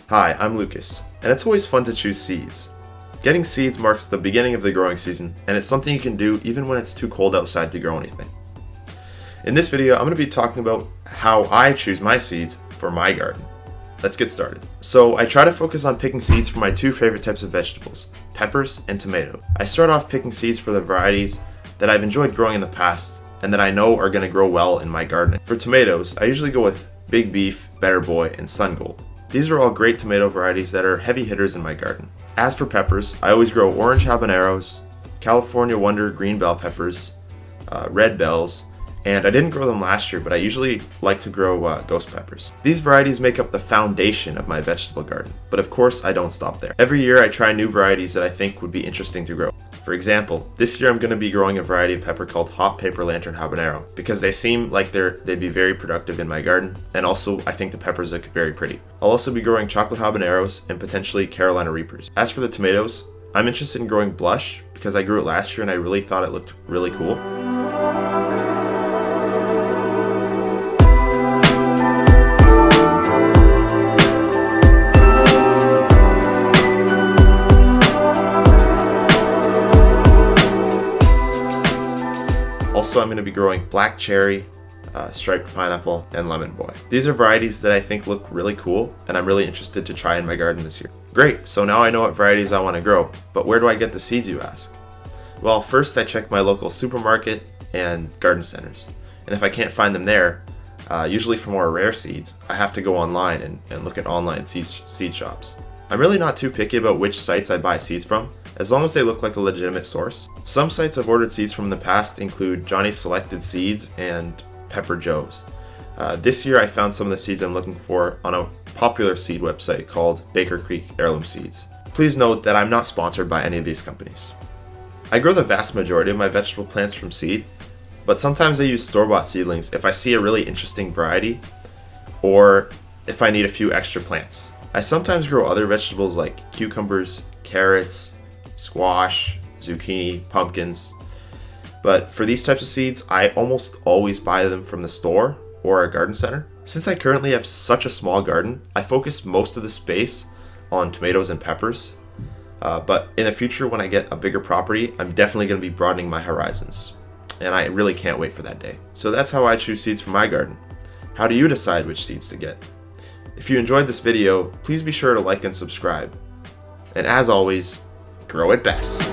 Hi, I'm Lucas, and it's always fun to choose seeds. Getting seeds marks the beginning of the growing season, and it's something you can do even when it's too cold outside to grow anything. In this video, I'm going to be talking about how I choose my seeds for my garden. Let's get started. So I try to focus on picking seeds for my two favorite types of vegetables, peppers and tomato. I start off picking seeds for the varieties that I've enjoyed growing in the past and that I know are going to grow well in my garden. For tomatoes, I usually go with Big Beef, Better Boy, and Sun Gold. These are all great tomato varieties that are heavy hitters in my garden. As for peppers, I always grow orange habaneros, California Wonder green bell peppers, red bells, and I didn't grow them last year, but I usually like to grow ghost peppers. These varieties make up the foundation of my vegetable garden, but of course I don't stop there. Every year I try new varieties that I think would be interesting to grow. For example, this year I'm going to be growing a variety of pepper called Hot Paper Lantern Habanero because they seem like they'd be very productive in my garden, and also I think the peppers look very pretty. I'll also be growing chocolate habaneros and potentially Carolina Reapers. As for the tomatoes, I'm interested in growing Blush because I grew it last year and I really thought it looked really cool. Also, I'm going to be growing Black Cherry, Striped Pineapple, and Lemon Boy. These are varieties that I think look really cool, and I'm really interested to try in my garden this year. Great, so now I know what varieties I want to grow, but where do I get the seeds, you ask? Well, first I check my local supermarket and garden centers, and if I can't find them there, usually for more rare seeds, I have to go online and look at online seed shops. I'm really not too picky about which sites I buy seeds from, as long as they look like a legitimate source. Some sites I've ordered seeds from in the past include Johnny's Selected Seeds and Pepper Joe's. This year I found some of the seeds I'm looking for on a popular seed website called Baker Creek Heirloom Seeds. Please note that I'm not sponsored by any of these companies. I grow the vast majority of my vegetable plants from seed, but sometimes I use store-bought seedlings if I see a really interesting variety or if I need a few extra plants. I sometimes grow other vegetables like cucumbers, carrots, squash, zucchini, pumpkins, but for these types of seeds, I almost always buy them from the store or a garden center. Since I currently have such a small garden, I focus most of the space on tomatoes and peppers, but in the future when I get a bigger property, I'm definitely going to be broadening my horizons, and I really can't wait for that day. So that's how I choose seeds for my garden. How do you decide which seeds to get? If you enjoyed this video, please be sure to like and subscribe. And as always, grow it best.